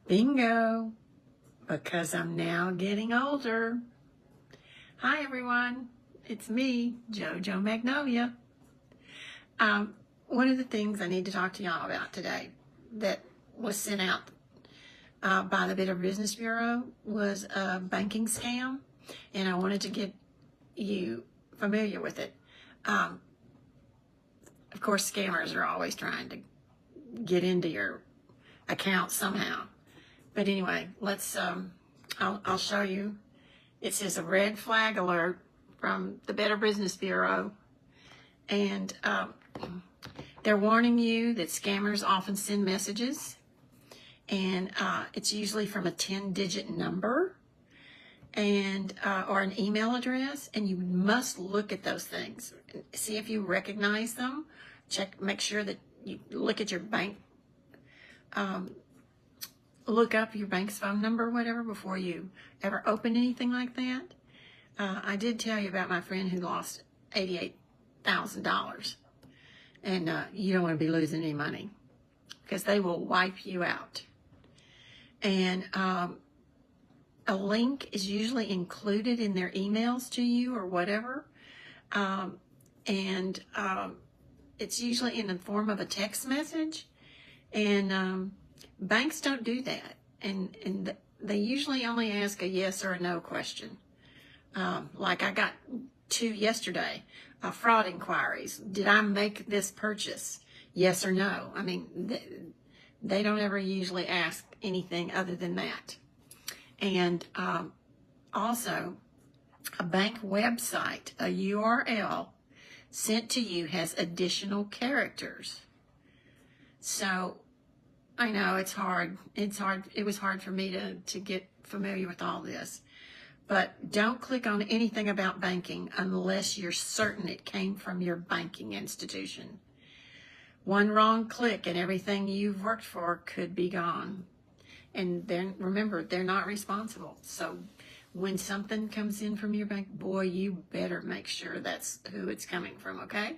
Bingo, because I'm now getting older. Hi everyone, it's me, JoJo Magnolia. One of the things I need to talk to y'all about today that was sent out by the Better Business Bureau was a banking scam, and I wanted to get you familiar with it. Of course, scammers are always trying to get into your account somehow. But anyway, let's, I'll show you. It says a red flag alert from the Better Business Bureau. And they're warning you that scammers often send messages. And it's usually from a 10-digit number and or an email address. And you must look at those things. See if you recognize them. Make sure that you look at your bank. Look up your bank's phone number or whatever before you ever open anything like that. I did tell you about my friend who lost $88,000. And you don't want to be losing any money because they will wipe you out. And a link is usually included in their emails to you or whatever. It's usually in the form of a text message. And banks don't do that, and they usually only ask a yes or a no question. Like I got 2 yesterday, fraud inquiries. Did I make this purchase? Yes or no? I mean, they don't ever usually ask anything other than that. And also, a bank website, a URL sent to you has additional characters. So I know it's hard. It was hard for me to get familiar with all this. But don't click on anything about banking unless you're certain it came from your banking institution. One wrong click and everything you've worked for could be gone. And then remember, they're not responsible. So when something comes in from your bank, boy, you better make sure that's who it's coming from, okay?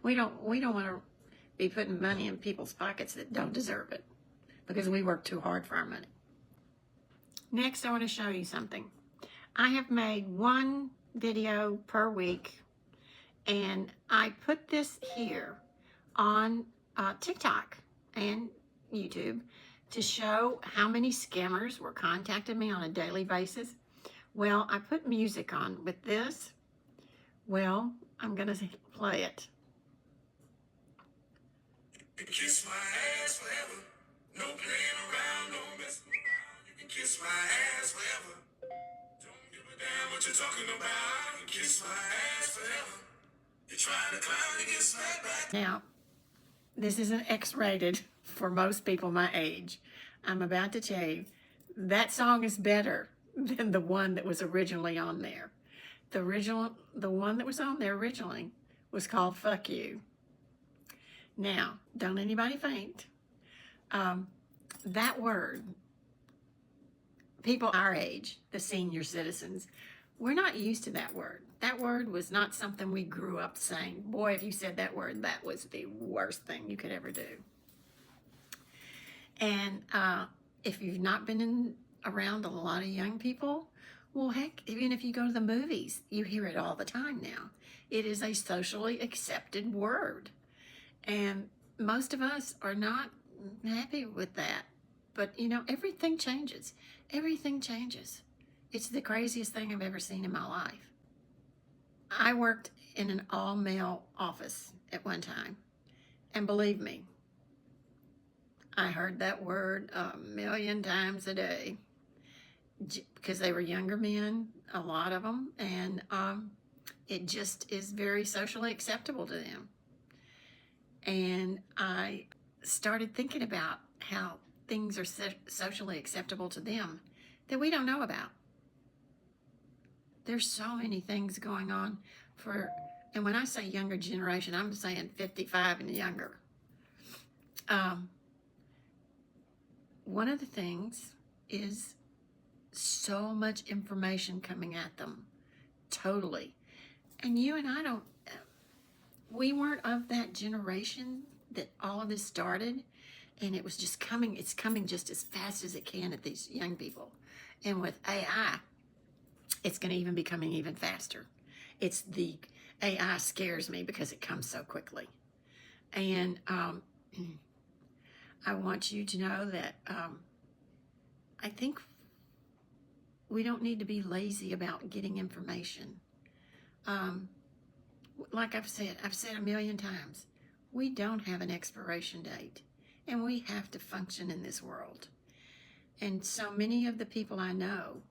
We don't want to be putting money in people's pockets that don't deserve it, because we work too hard for our money. Next, I want to show you something. I have made 1 video per week, and I put this here on TikTok and YouTube to show how many scammers were contacting me on a daily basis. Well, I put music on with this. Well, I'm going to play it. Kiss my ass forever. No playing around, no messing around. You can kiss my ass forever. Don't give a damn what you're talking about. You can kiss my ass forever. You try to clown and get smacked back. Now, this isn't X-rated for most people my age. I'm about to tell you, that song is better than the one that was originally on there. The one that was on there originally was called Fuck You. Now, don't anybody faint. That word, people our age, the senior citizens, we're not used to that word. That word was not something we grew up saying. Boy, if you said that word, that was the worst thing you could ever do. And if you've not been around a lot of young people, well, heck, even if you go to the movies, you hear it all the time now. It is a socially accepted word. And most of us are not happy with that. But, you know, everything changes. Everything changes. It's the craziest thing I've ever seen in my life. I worked in an all-male office at one time. And believe me, I heard that word 1,000,000 times a day. Because they were younger men, a lot of them. And it just is very socially acceptable to them. And I started thinking about how things are socially acceptable to them that we don't know about. There's so many things going on and when I say younger generation, I'm saying 55 and younger. One of the things is so much information coming at them, totally. And you and I we weren't of that generation that all of this started. and it was just coming. It's coming just as fast as it can at these young people. And with AI, it's going to even be coming even faster. It's the AI scares me because it comes so quickly. And I want you to know that I think we don't need to be lazy about getting information. Like I've said a million times, we don't have an expiration date, and we have to function in this world. And so many of the people I know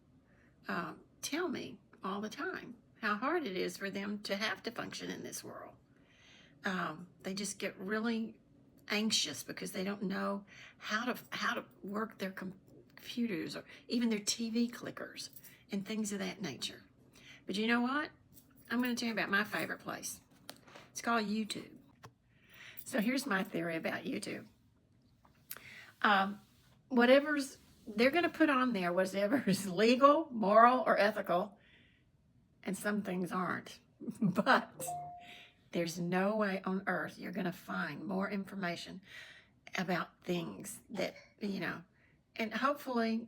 tell me all the time how hard it is for them to have to function in this world. They just get really anxious because they don't know how to work their computers or even their TV clickers and things of that nature. But you know what? I'm going to tell you about my favorite place. It's called YouTube. So here's my theory about YouTube. They're going to put on there whatever is legal, moral, or ethical, and some things aren't. But there's no way on earth you're going to find more information about things that, and hopefully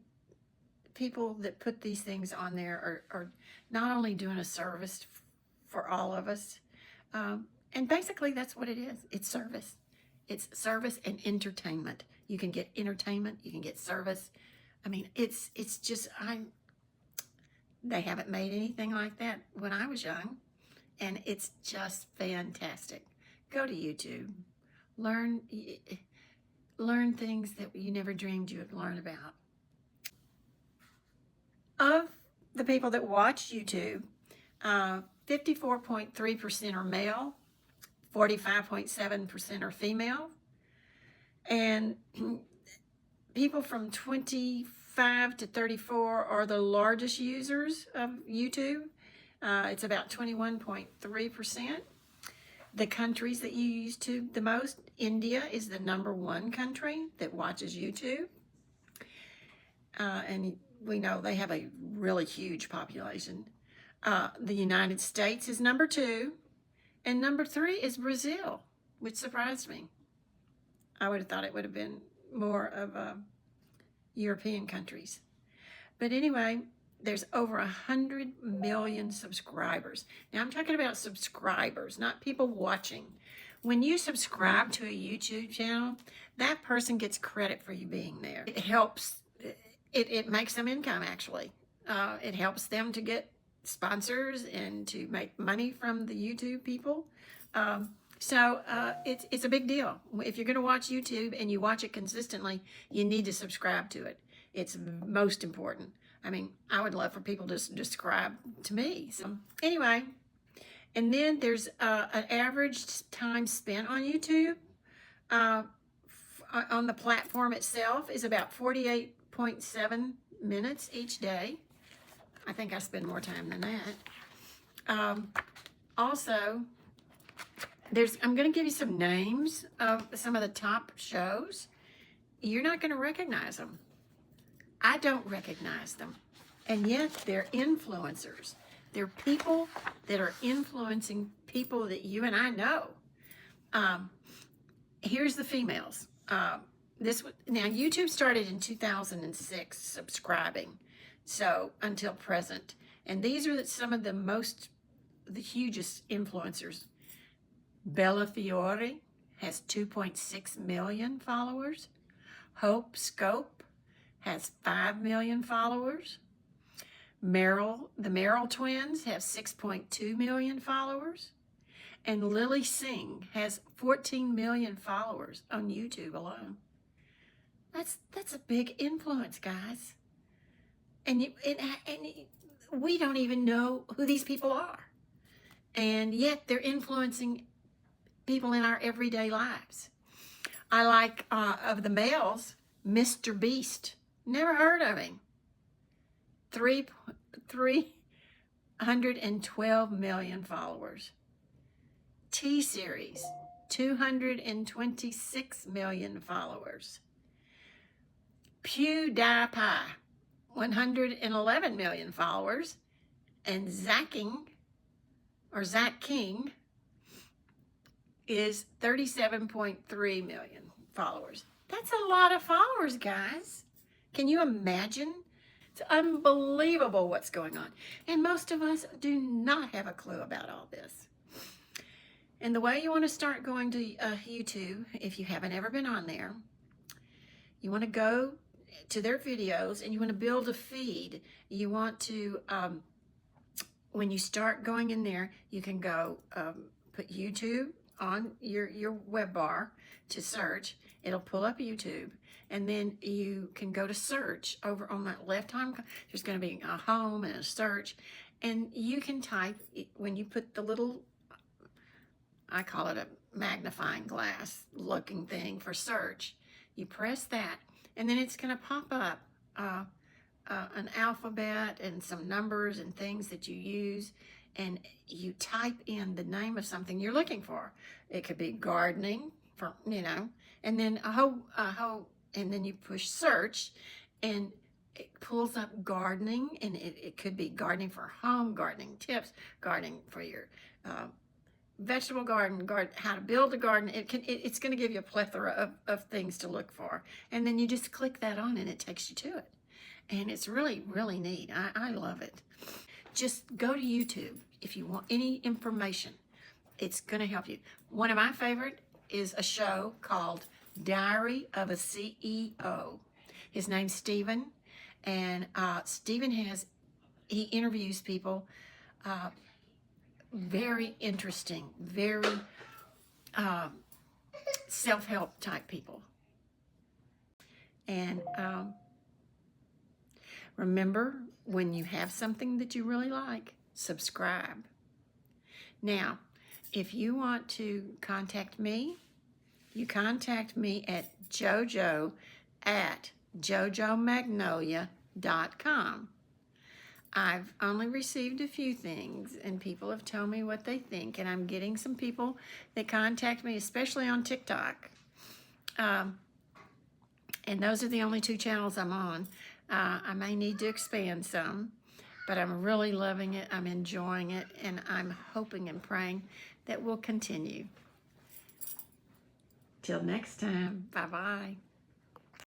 people that put these things on there are not only doing a service for all of us, and basically that's what it is. It's service. It's service and entertainment. You can get entertainment, you can get service. I mean, it's just, they haven't made anything like that when I was young, and it's just fantastic. Go to YouTube, learn things that you never dreamed you would learn about. Of the people that watch YouTube, 54.3% are male, 45.7% are female, and people from 25 to 34 are the largest users of YouTube. It's about 21.3%. The countries that use YouTube the most, India is the #1 country that watches YouTube. And we know they have a really huge population. The United States is #2, and #3 is Brazil, which surprised me. I would have thought it would have been more of European countries. But anyway, there's over 100 million subscribers. Now I'm talking about subscribers, not people watching. When you subscribe to a YouTube channel, that person gets credit for you being there. It helps, it makes them income actually. It helps them to get sponsors and to make money from the YouTube people. So it's a big deal. If you're going to watch YouTube and you watch it consistently, you need to subscribe to it. It's most important. I mean, I would love for people to subscribe to me. So anyway, and then there's an average time spent on YouTube on the platform itself is about 48.7 minutes each day. I think I spend more time than that. Also, I'm going to give you some names of some of the top shows. You're not going to recognize them. I don't recognize them. And yet they're influencers. They're people that are influencing people that you and I know. Here's the females. Now YouTube started in 2006 subscribing, so until present. And these are some of the hugest influencers. Bella Fiore has 2.6 million followers. Hope Scope has 5 million followers. The Merrill twins have 6.2 million followers. And Lily Singh has 14 million followers on YouTube alone. That's a big influence, guys. And we don't even know who these people are. And yet they're influencing people in our everyday lives. I like, of the males, Mr. Beast. Never heard of him. 312 million followers. T-Series, 226 million followers. PewDiePie, 111 million followers. And Zach King is 37.3 million followers. That's a lot of followers, guys. Can you imagine? It's unbelievable what's going on. And most of us do not have a clue about all this. And the way you want to start going to YouTube, if you haven't ever been on there, you want to go to their videos and you want to build a feed. You want to, when you start going in there, you can go put YouTube on your web bar to search. It'll pull up YouTube. And then you can go to search over on that left hand. There's going to be a home and a search. And you can type, when you put the little, I call it a magnifying glass looking thing for search, you press that, and then it's going to pop up an alphabet and some numbers and things that you use, and you type in the name of something you're looking for. It could be gardening, for and then and then you push search, and it pulls up gardening, and it could be gardening for home, gardening tips, gardening for your vegetable garden, how to build a garden. It's going to give you a plethora of things to look for. And then you just click that on and it takes you to it. And it's really, really neat. I love it. Just go to YouTube if you want any information. It's going to help you. One of my favorite is a show called Diary of a CEO. His name's Stephen. And Stephen he interviews people, very interesting, very self-help type people. And remember, when you have something that you really like, subscribe. Now, if you want to contact me, you contact me at jojo@jojomagnolia.com. I've only received a few things, and people have told me what they think, and I'm getting some people that contact me, especially on TikTok. And those are the only 2 channels I'm on. I may need to expand some, but I'm really loving it. I'm enjoying it, and I'm hoping and praying that we'll continue. Till next time, bye-bye.